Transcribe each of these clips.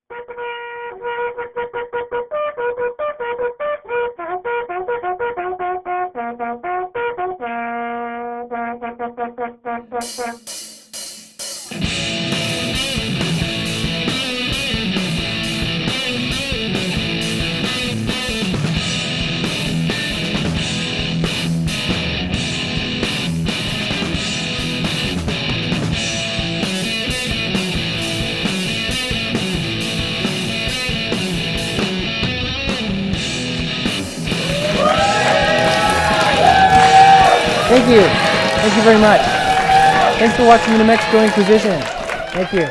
Thank you. Thank you very much. Thanks for watching the New Mexico Inquisition. Thank you.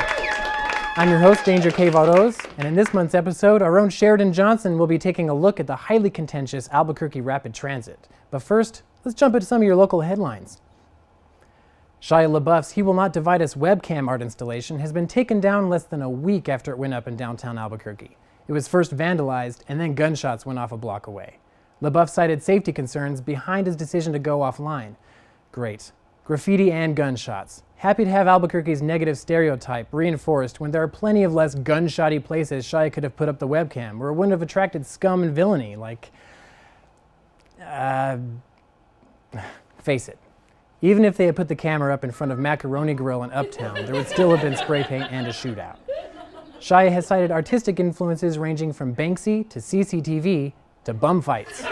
I'm your host, Danger K. Varoz, and in this month's episode, our own Sheridan Johnson will be taking a look at the highly contentious Albuquerque Rapid Transit. But first, let's jump into some of your local headlines. Shia LaBeouf's He Will Not Divide Us webcam art installation has been taken down less than a week after it went up in downtown Albuquerque. It was first vandalized, and then gunshots went off a block away. LaBeouf cited safety concerns behind his decision to go offline. Great. Graffiti and gunshots. Happy to have Albuquerque's negative stereotype reinforced when there are plenty of less gunshotty places Shia could have put up the webcam where it wouldn't have attracted scum and villainy like... face it. Even if they had put the camera up in front of Macaroni Grill in Uptown, there would still have been spray paint and a shootout. Shia has cited artistic influences ranging from Banksy to CCTV to bum fights.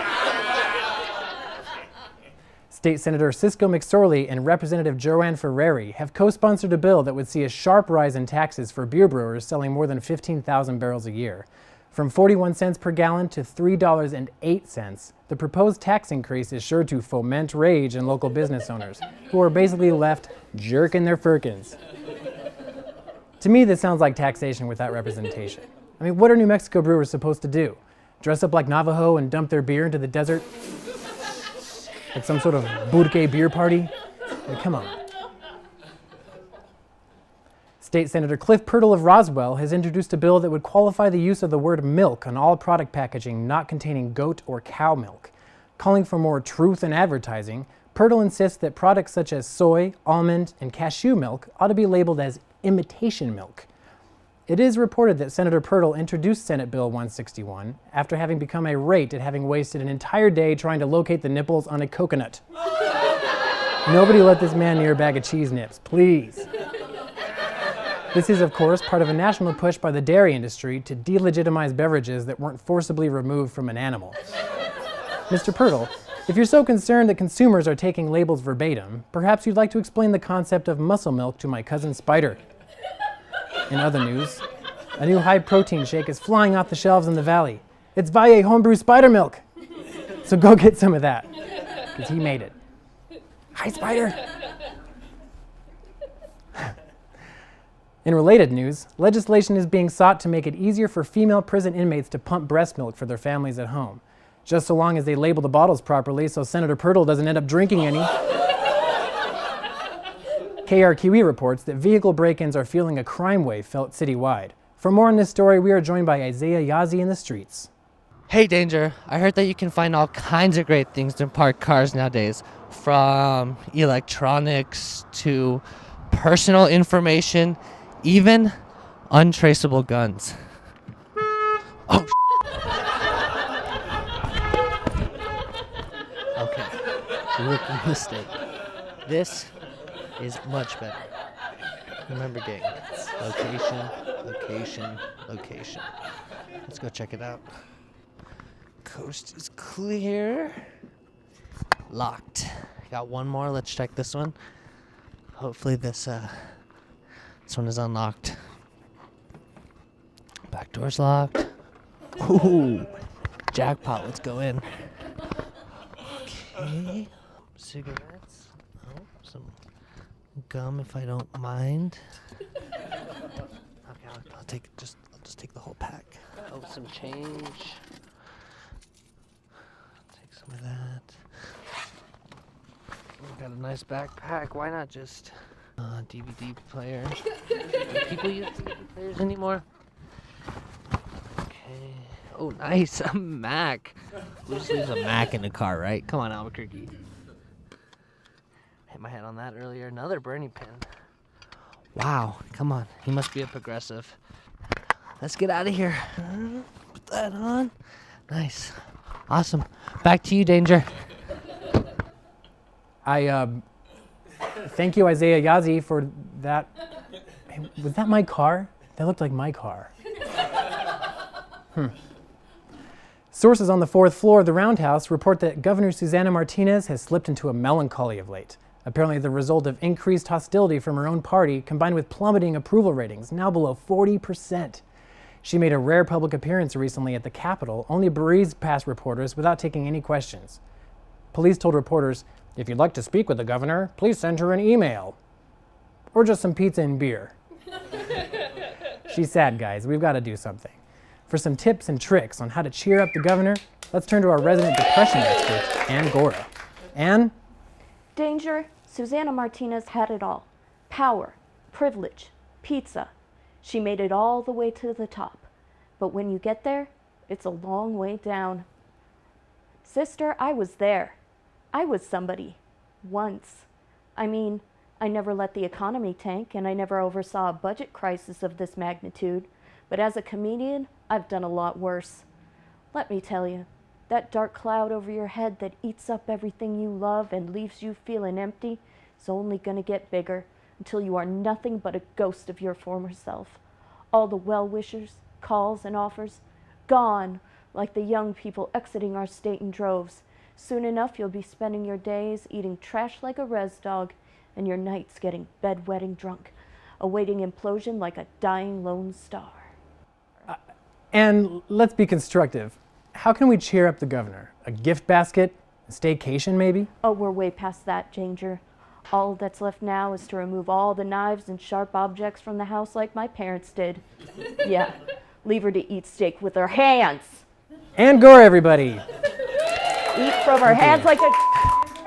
State Senator Cisco McSorley and Representative Joanne Ferreri have co-sponsored a bill that would see a sharp rise in taxes for beer brewers selling more than 15,000 barrels a year. From 41 cents per gallon to $3.08, the proposed tax increase is sure to foment rage in local business owners, who are basically left jerking their firkins. To me, this sounds like taxation without representation. I mean, what are New Mexico brewers supposed to do? Dress up like Navajo and dump their beer into the desert? Like some sort of burque beer party? I mean, come on. State Senator Cliff Pirtle of Roswell has introduced a bill that would qualify the use of the word milk on all product packaging not containing goat or cow milk. Calling for more truth in advertising, Pirtle insists that products such as soy, almond, and cashew milk ought to be labeled as imitation milk. It is reported that Senator Pirtle introduced Senate Bill 161 after having become irate at having wasted an entire day trying to locate the nipples on a coconut. Nobody let this man near a bag of cheese nips, please. This is, of course, part of a national push by the dairy industry to delegitimize beverages that weren't forcibly removed from an animal. Mr. Pirtle, if you're so concerned that consumers are taking labels verbatim, perhaps you'd like to explain the concept of muscle milk to my cousin Spider. In other news, a new high-protein shake is flying off the shelves in the valley. It's Valle Homebrew Spider Milk. So go get some of that, because he made it. Hi, Spider. In related news, legislation is being sought to make it easier for female prison inmates to pump breast milk for their families at home, just so long as they label the bottles properly so Senator Pirtle doesn't end up drinking any. KRQE reports that vehicle break-ins are feeling a crime wave felt citywide. For more on this story, we are joined by Isiah Yazzie in the streets. Hey Danger, I heard that you can find all kinds of great things to park cars nowadays, from electronics to personal information, even untraceable guns. Oh, okay, rookie mistake. This is much better. Remember, gang, location, location, location. Let's go check it out. Coast is clear. Locked. Got one more. Let's check this one. Hopefully this one is unlocked. Back door's locked. Ooh, jackpot. Let's go in. Okay. Cigarettes. Oh, some gum if I don't mind. Okay, I'll just take the whole pack. Oh, some change. Take some of that. We've got a nice backpack. Why not just DVD player? Do people use DVD players anymore? Okay. Oh, nice. A Mac. Who just leaves a Mac in the car, right? Come on, Albuquerque. Hit my head on that earlier. Another Bernie pin. Wow. Come on. He must be a progressive. let's get out of here. Put that on. Nice. Awesome. Back to you, Danger. Thank you, Isiah Yazzie, for that. Hey, was that my car? That looked like my car. Sources on the 4th floor of the Roundhouse report that Governor Susana Martinez has slipped into a melancholy of late. Apparently the result of increased hostility from her own party combined with plummeting approval ratings, now below 40%. She made a rare public appearance recently at the Capitol, only breezed past reporters without taking any questions. Police told reporters, "If you'd like to speak with the governor, please send her an email. Or just some pizza and beer." She's sad, guys. We've got to do something. For some tips and tricks on how to cheer up the governor, let's turn to our resident depression expert, Ann Gora. Ann? Danger, Susana Martinez had it all. Power, privilege, pizza. She made it all the way to the top. But when you get there, it's a long way down. Sister, I was there. I was somebody. Once. I mean, I never let the economy tank, and I never oversaw a budget crisis of this magnitude. But as a comedian, I've done a lot worse. Let me tell you, that dark cloud over your head that eats up everything you love and leaves you feeling empty is only going to get bigger until you are nothing but a ghost of your former self. All the well-wishers, calls, and offers, gone like the young people exiting our state in droves. Soon enough, you'll be spending your days eating trash like a res dog and your nights getting bedwetting drunk, awaiting implosion like a dying lone star. And let's be constructive. How can we cheer up the governor? A gift basket? A staycation, maybe? Oh, we're way past that, Danger. All that's left now is to remove all the knives and sharp objects from the house like my parents did. Yeah, leave her to eat steak with her hands. And Gora, everybody. Eat from her hands like an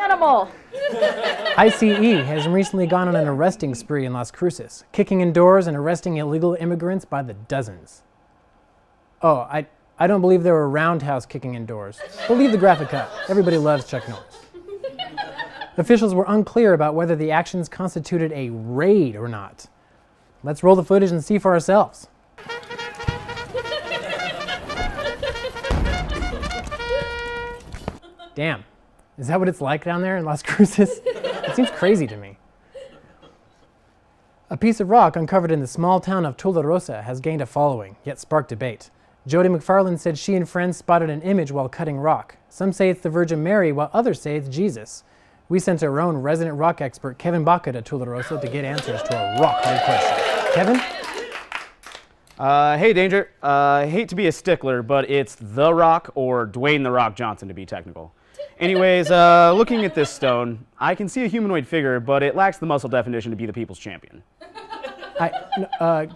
animal. ICE has recently gone on an arresting spree in Las Cruces, kicking in doors and arresting illegal immigrants by the dozens. Oh, I don't believe they were roundhouse kicking in doors. But leave the graphic up. Everybody loves Chuck Norris. Officials were unclear about whether the actions constituted a raid or not. Let's roll the footage and see for ourselves. Damn, is that what it's like down there in Las Cruces? It seems crazy to me. A piece of rock uncovered in the small town of Tularosa has gained a following, yet sparked debate. Jody McFarland said she and friends spotted an image while cutting rock. Some say it's the Virgin Mary, while others say it's Jesus. We sent our own resident rock expert, Kevin Baca, to Tularosa to get answers to a rock-hard question. Kevin? Hey, Danger. Hate to be a stickler, but it's The Rock or Dwayne The Rock Johnson to be technical. Anyways, looking at this stone, I can see a humanoid figure, but it lacks the muscle definition to be the people's champion.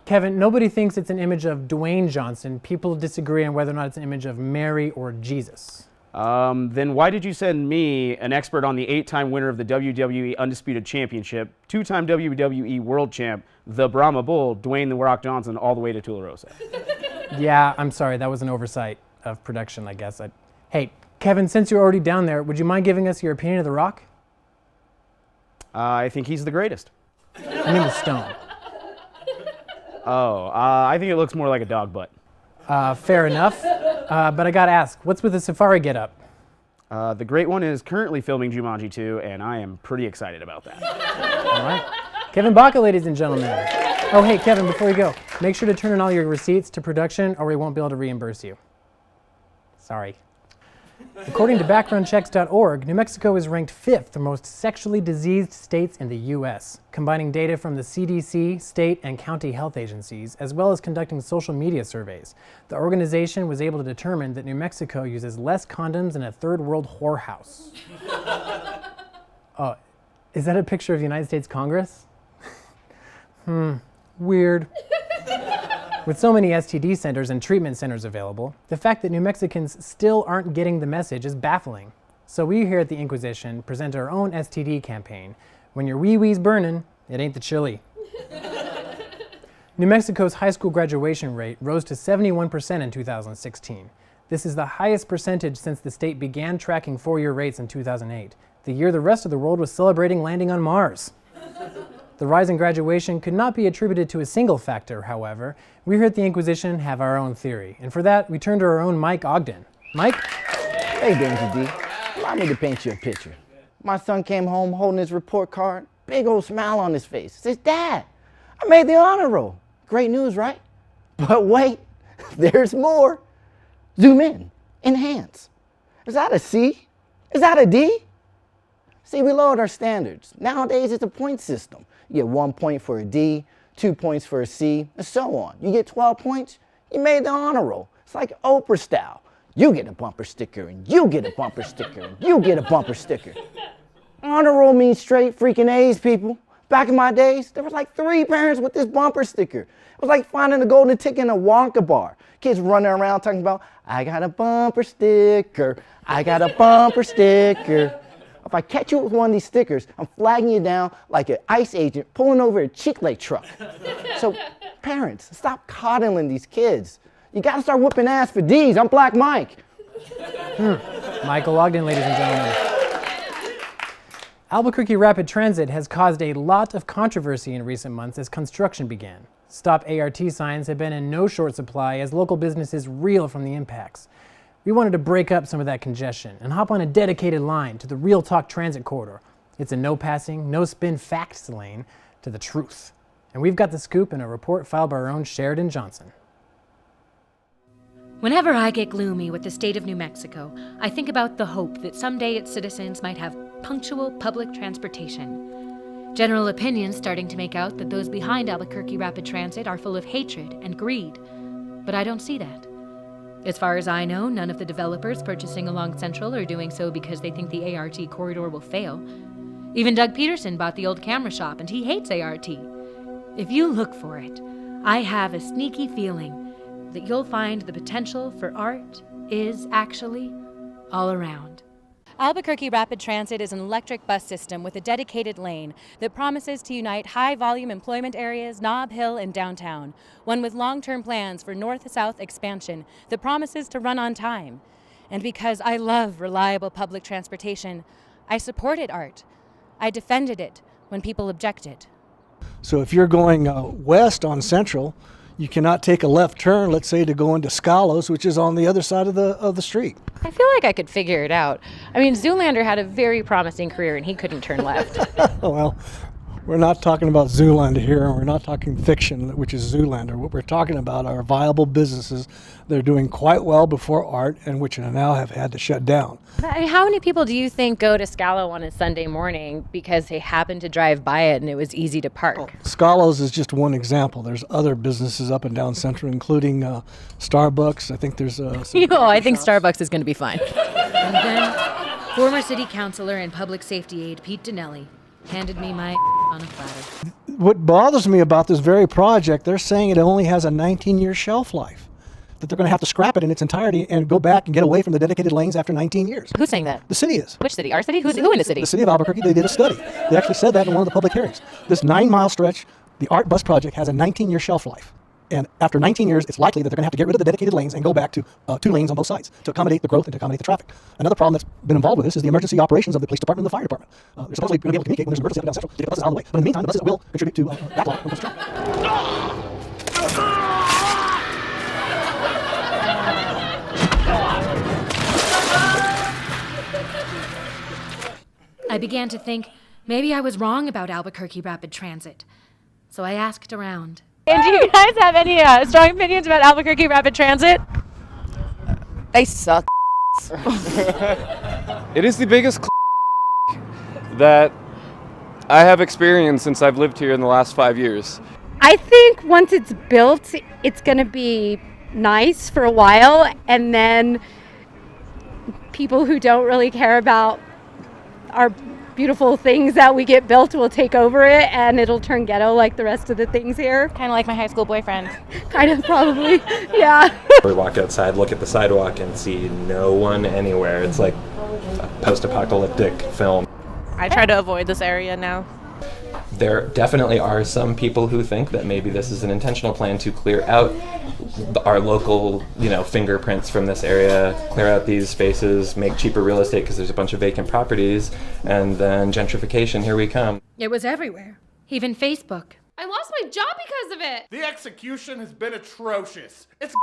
Kevin, nobody thinks it's an image of Dwayne Johnson. People disagree on whether or not it's an image of Mary or Jesus. Then why did you send me, an expert on the 8-time winner of the WWE Undisputed Championship, 2-time WWE World Champ, the Brahma Bull, Dwayne The Rock Johnson, all the way to Tularosa? Yeah, I'm sorry. That was an oversight of production, I guess. Hey, Kevin, since you're already down there, would you mind giving us your opinion of The Rock? I think he's the greatest. I mean the stone. Oh, I think it looks more like a dog butt. Fair enough. But I gotta ask, what's with the safari getup? The Great One is currently filming Jumanji 2, and I am pretty excited about that. All right. Kevin Baca, ladies and gentlemen. Oh, hey, Kevin, before you go, make sure to turn in all your receipts to production or we won't be able to reimburse you. Sorry. According to backgroundchecks.org, New Mexico is ranked 5th the most sexually diseased states in the U.S., combining data from the CDC, state, and county health agencies, as well as conducting social media surveys. The organization was able to determine that New Mexico uses less condoms than a third world whorehouse. Oh, is that a picture of the United States Congress? Weird. With so many STD centers and treatment centers available, the fact that New Mexicans still aren't getting the message is baffling. So we here at the Inquisition present our own STD campaign. When your wee-wee's burning, it ain't the chili. New Mexico's high school graduation rate rose to 71% in 2016. This is the highest percentage since the state began tracking four-year rates in 2008, the year the rest of the world was celebrating landing on Mars. The rise in graduation could not be attributed to a single factor, however. We here at the Inquisition have our own theory, and for that, we turn to our own Mike Ogden. Mike? Hey, Danger D. Allow me to paint you a picture. My son came home holding his report card, big old smile on his face. Says, Dad, I made the honor roll. Great news, right? But wait, there's more. Zoom in, enhance. Is that a C? Is that a D? See, we lowered our standards. Nowadays, it's a point system. You get 1 point for a D, 2 points for a C, and so on. You get 12 points, you made the honor roll. It's like Oprah style. You get a bumper sticker, and you get a bumper sticker, and you get a bumper sticker. Honor roll means straight freaking A's, people. Back in my days, there was like 3 parents with this bumper sticker. It was like finding a golden ticket in a Wonka bar. Kids running around talking about, I got a bumper sticker, I got a bumper sticker. If I catch you with one of these stickers, I'm flagging you down like an ICE agent pulling over a Chick-fil-A truck. So parents, stop coddling these kids. You gotta start whooping ass for D's. I'm Black Mike. Michael Ogden, ladies and gentlemen. Albuquerque Rapid Transit has caused a lot of controversy in recent months as construction began. Stop A.R.T. signs have been in no short supply as local businesses reel from the impacts. We wanted to break up some of that congestion and hop on a dedicated line to the Real Talk Transit Corridor. It's a no passing, no spin facts lane to the truth. And we've got the scoop in a report filed by our own Sheridan Johnson. Whenever I get gloomy with the state of New Mexico, I think about the hope that someday its citizens might have punctual public transportation. General opinion's starting to make out that those behind Albuquerque Rapid Transit are full of hatred and greed, but I don't see that. As far as I know, none of the developers purchasing along Central are doing so because they think the A.R.T. corridor will fail. Even Doug Peterson bought the old camera shop and he hates A.R.T. If you look for it, I have a sneaky feeling that you'll find the potential for art is actually all around. Albuquerque Rapid Transit is an electric bus system with a dedicated lane that promises to unite high-volume employment areas, Nob Hill, and downtown, one with long-term plans for north-south expansion that promises to run on time. And because I love reliable public transportation, I supported ART. I defended it when people objected. So if you're going west on Central, you cannot take a left turn, let's say, to go into Scalos, which is on the other side of the street. I feel like I could figure it out. I mean, Zoolander had a very promising career and he couldn't turn left. Well, we're not talking about Zoolander here, and we're not talking fiction, which is Zoolander. What we're talking about are viable businesses that are doing quite well before ART and which now have had to shut down. I mean, how many people do you think go to Scalo on a Sunday morning because they happened to drive by it and it was easy to park? Scalos is just one example. There's other businesses up and down Central, including Starbucks. I think there's I think Starbucks is going to be fine. And then, former city councilor and public safety aide Pete Dinelli handed me my on a platter. What bothers me about this very project, they're saying it only has a 19-year shelf life, that they're going to have to scrap it in its entirety and go back and get away from the dedicated lanes after 19 years. Who's saying that? The city is. Which city? Our city? Who in the city? The city of Albuquerque, they did a study. They actually said that in one of the public hearings. This 9-mile stretch, the ART bus project has a 19-year shelf life. And after 19 years, it's likely that they're going to have to get rid of the dedicated lanes and go back to 2 lanes on both sides to accommodate the growth and to accommodate the traffic. Another problem that's been involved with this is the emergency operations of the police department and the fire department. They're supposedly going to be able to communicate when there's an emergency up and down Central to get the buses out of the way. But in the meantime, the buses will contribute to backlog of traffic. I began to think maybe I was wrong about Albuquerque Rapid Transit. So I asked around. And do you guys have any strong opinions about Albuquerque Rapid Transit? They suck. It is the biggest that I have experienced since I've lived here in the last 5 years. I think once it's built, it's going to be nice for a while, and then people who don't really care about our beautiful things that we get built will take over it, and it'll turn ghetto like the rest of the things here. Kind of like my high school boyfriend. Kind of, probably, yeah. We walk outside, look at the sidewalk, and see no one anywhere. It's like a post-apocalyptic film. I try to avoid this area now. There definitely are some people who think that maybe this is an intentional plan to clear out our local, fingerprints from this area, clear out these spaces, make cheaper real estate because there's a bunch of vacant properties, and then gentrification, here we come. It was everywhere. Even Facebook. I lost my job because of it. The execution has been atrocious. It's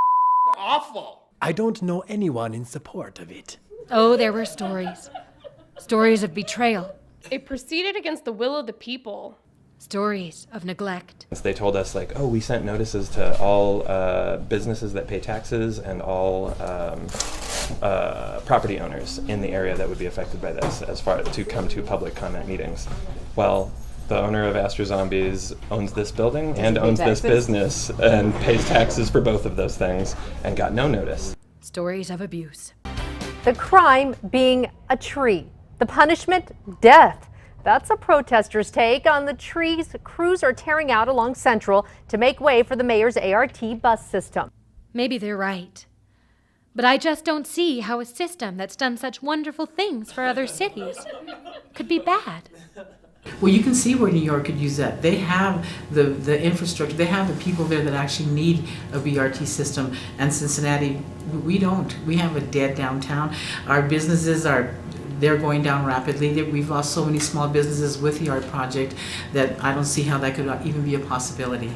awful. I don't know anyone in support of it. Oh, there were stories. Stories of betrayal. It proceeded against the will of the people. Stories of neglect. They told us, like, oh, we sent notices to all businesses that pay taxes and all property owners in the area that would be affected by this as far to come to public comment meetings. Well, the owner of Astra Zombies owns this building and owns this business and pays taxes for both of those things and got no notice. Stories of abuse. The crime being a tree. The punishment, death. That's a protester's take on the trees crews are tearing out along Central to make way for the mayor's A.R.T. bus system. Maybe they're right. But I just don't see how a system that's done such wonderful things for other cities could be bad. Well, you can see where New York could use that. They have the infrastructure, they have the people there that actually need a BRT system. And Cincinnati, we don't. We have a dead downtown. Our businesses they're going down rapidly. We've lost so many small businesses with the ART project that I don't see how that could even be a possibility.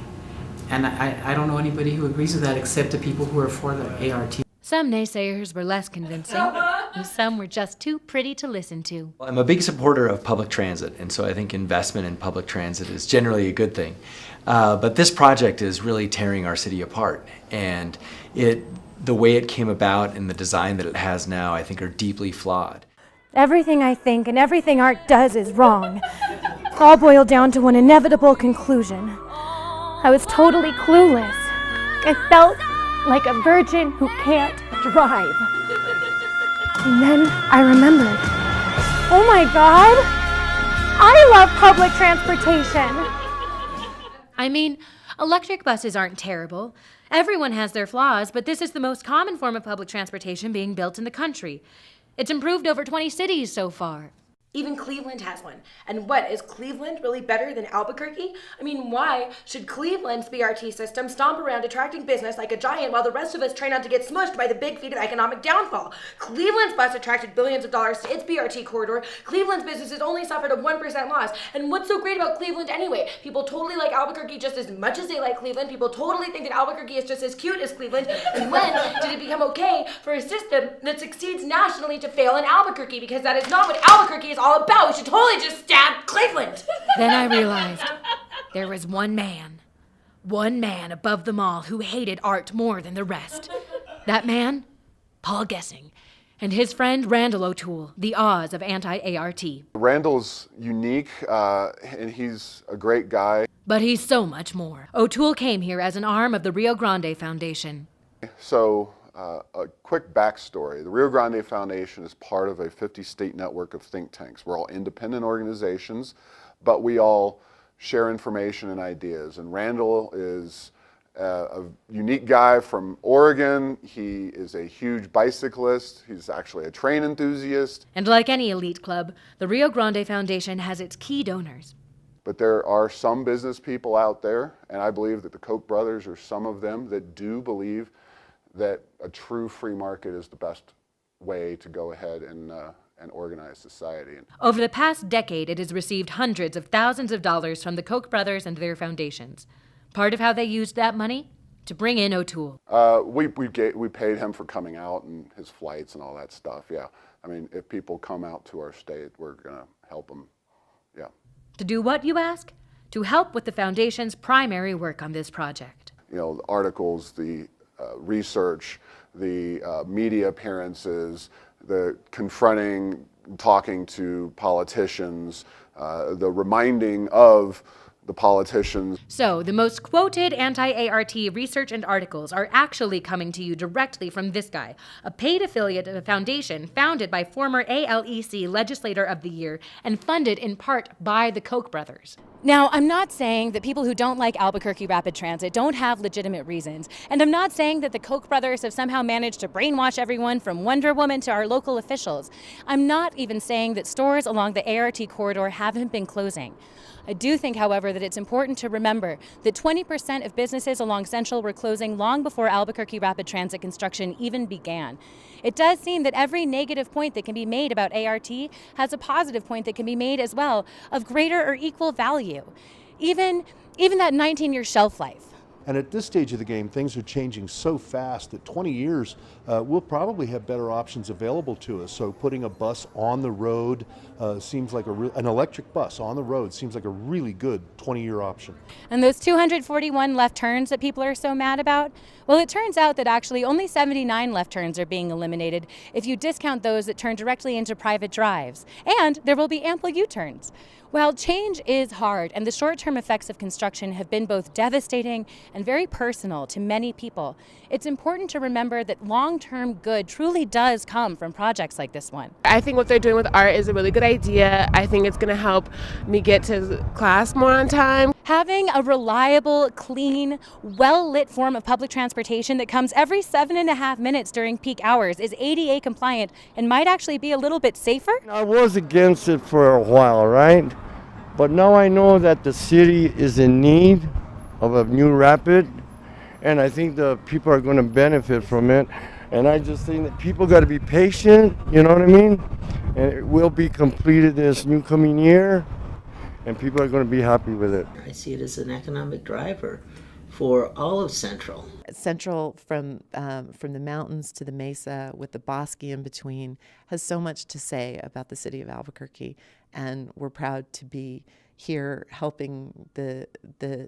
And I don't know anybody who agrees with that except the people who are for the ART. Some naysayers were less convincing, and some were just too pretty to listen to. I'm a big supporter of public transit, and so I think investment in public transit is generally a good thing. But this project is really tearing our city apart, and the way it came about and the design that it has now, I think, are deeply flawed. Everything I think and everything art does is wrong. All boiled down to one inevitable conclusion. I was totally clueless. I felt like a virgin who can't drive. And then I remembered. Oh my God! I love public transportation! I mean, electric buses aren't terrible. Everyone has their flaws, but this is the most common form of public transportation being built in the country. It's improved over 20 cities so far. Even Cleveland has one. And what, is Cleveland really better than Albuquerque? I mean, why should Cleveland's BRT system stomp around attracting business like a giant while the rest of us try not to get smushed by the big feet of economic downfall? Cleveland's bus attracted billions of dollars to its BRT corridor. Cleveland's businesses only suffered a 1% loss. And what's so great about Cleveland anyway? People totally like Albuquerque just as much as they like Cleveland. People totally think that Albuquerque is just as cute as Cleveland. And when did it become okay for a system that succeeds nationally to fail in Albuquerque? Because that is not what Albuquerque is all about. We should totally just stab Cleveland. Then I realized there was one man above them all who hated art more than the rest. That man, Paul Gessing, and his friend Randall O'Toole, the Oz of anti-ART. Randall's unique, and he's a great guy. But he's so much more. O'Toole came here as an arm of the Rio Grande Foundation. So, a quick backstory. The Rio Grande Foundation is part of a 50-state network of think tanks. We're all independent organizations, but we all share information and ideas. And Randall is a unique guy from Oregon. He is a huge bicyclist. He's actually a train enthusiast. And like any elite club, the Rio Grande Foundation has its key donors. But there are some business people out there, and I believe that the Koch brothers are some of them, that do believe that a true free market is the best way to go ahead and organize society. Over the past decade, it has received hundreds of thousands of dollars from the Koch brothers and their foundations. Part of how they used that money? To bring in O'Toole. We paid him for coming out and his flights and all that stuff, yeah. I mean, if people come out to our state, we're going to help them, yeah. To do what, you ask? To help with the foundation's primary work on this project. You know, the articles, the research, the media appearances, the confronting, talking to politicians, the reminding of the politicians. So, the most quoted anti-ART research and articles are actually coming to you directly from this guy, a paid affiliate of a foundation founded by former ALEC Legislator of the Year and funded in part by the Koch brothers. Now, I'm not saying that people who don't like Albuquerque Rapid Transit don't have legitimate reasons, and I'm not saying that the Koch brothers have somehow managed to brainwash everyone from Wonder Woman to our local officials. I'm not even saying that stores along the ART corridor haven't been closing. I do think, however, that it's important to remember that 20% of businesses along Central were closing long before Albuquerque Rapid Transit construction even began. It does seem that every negative point that can be made about ART has a positive point that can be made as well of greater or equal value. even that 19-year shelf life. And at this stage of the game, things are changing so fast that 20 years, we'll probably have better options available to us. So putting a bus on the road seems like an electric bus on the road seems like a really good 20-year option. And those 241 left turns that people are so mad about, well, it turns out that actually only 79 left turns are being eliminated if you discount those that turn directly into private drives. And there will be ample U-turns. Well, change is hard, and the short-term effects of construction have been both devastating and very personal to many people. It's important to remember that long-term good truly does come from projects like this one. I think what they're doing with art is a really good idea. I think it's going to help me get to class more on time. Having a reliable, clean, well-lit form of public transportation that comes every 7.5 minutes during peak hours is ADA compliant and might actually be a little bit safer. I was against it for a while, right? But now I know that the city is in need of a new rapid, and I think the people are going to benefit from it. And I just think that people got to be patient, you know what I mean? And it will be completed this new coming year, and people are going to be happy with it. I see it as an economic driver for all of Central. Central, from the mountains to the mesa with the bosque in between, has so much to say about the city of Albuquerque, and we're proud to be here helping the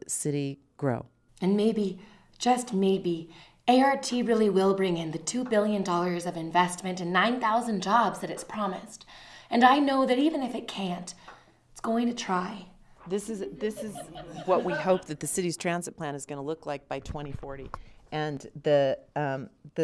city grow. And maybe, just maybe, A.R.T. really will bring in the $2 billion of investment and 9,000 jobs that it's promised. And I know that even if it can't, it's going to try. This is what we hope that the city's transit plan is going to look like by 2040. And the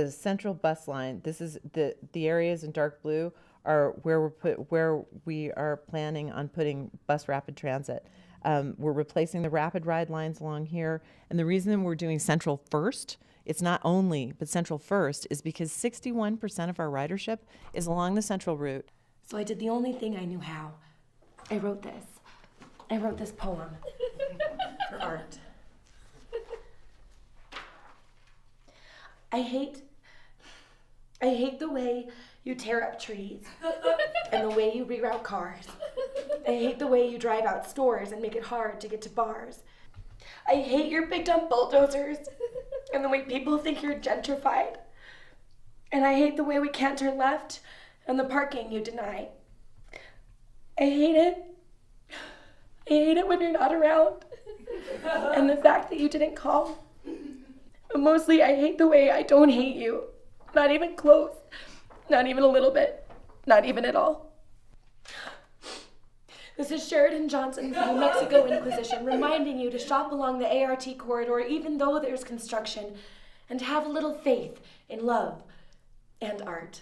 central bus line, this is the areas in dark blue are where we are planning on putting bus rapid transit. We're replacing the rapid ride lines along here, and the reason we're doing Central first, it's not only, but Central first, is because 61% of our ridership is along the Central route. So I did the only thing I knew how. I wrote this. I wrote this poem for art. I hate the way you tear up trees and the way you reroute cars. I hate the way you drive out stores and make it hard to get to bars. I hate your big dumb bulldozers and the way people think you're gentrified. And I hate the way we can't turn left and the parking you deny. I hate it. I hate it when you're not around and the fact that you didn't call. But mostly I hate the way I don't hate you. Not even close. Not even a little bit. Not even at all. This is Sheridan Johnson from New Mexico Inquisition reminding you to shop along the A.R.T. corridor even though there's construction and to have a little faith in love and art.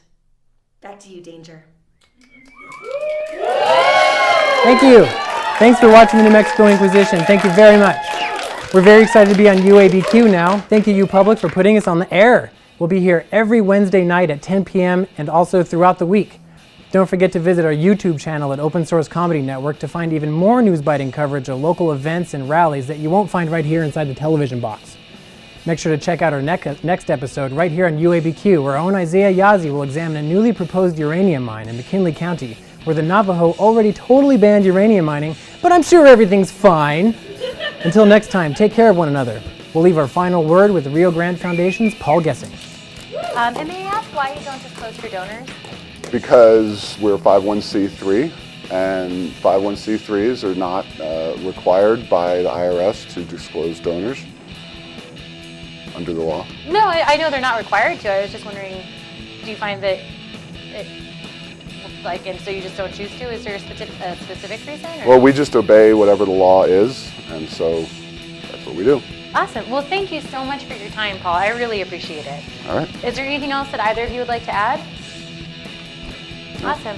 Back to you, Danger. Thank you. Thanks for watching the New Mexico Inquisition. Thank you very much. We're very excited to be on UABQ now. Thank you, Public, for putting us on the air. We'll be here every Wednesday night at 10 p.m. and also throughout the week. Don't forget to visit our YouTube channel at Open Source Comedy Network to find even more news-biting coverage of local events and rallies that you won't find right here inside the television box. Make sure to check out our next episode right here on UABQ, where our own Isiah Yazzie will examine a newly proposed uranium mine in McKinley County, where the Navajo already totally banned uranium mining, but I'm sure everything's fine. Until next time, take care of one another. We'll leave our final word with the Rio Grande Foundation's Paul Gessing. And may I ask why you don't disclose your donors? Because we're 501c3, and 501c3s are not required by the IRS to disclose donors under the law. No, I know they're not required to. I was just wondering, do you find that and so you just don't choose to? Is there a specific reason? Or? Well, we just obey whatever the law is, and so that's what we do. Awesome. Well, thank you so much for your time, Paul. I really appreciate it. All right. Is there anything else that either of you would like to add? No. Awesome.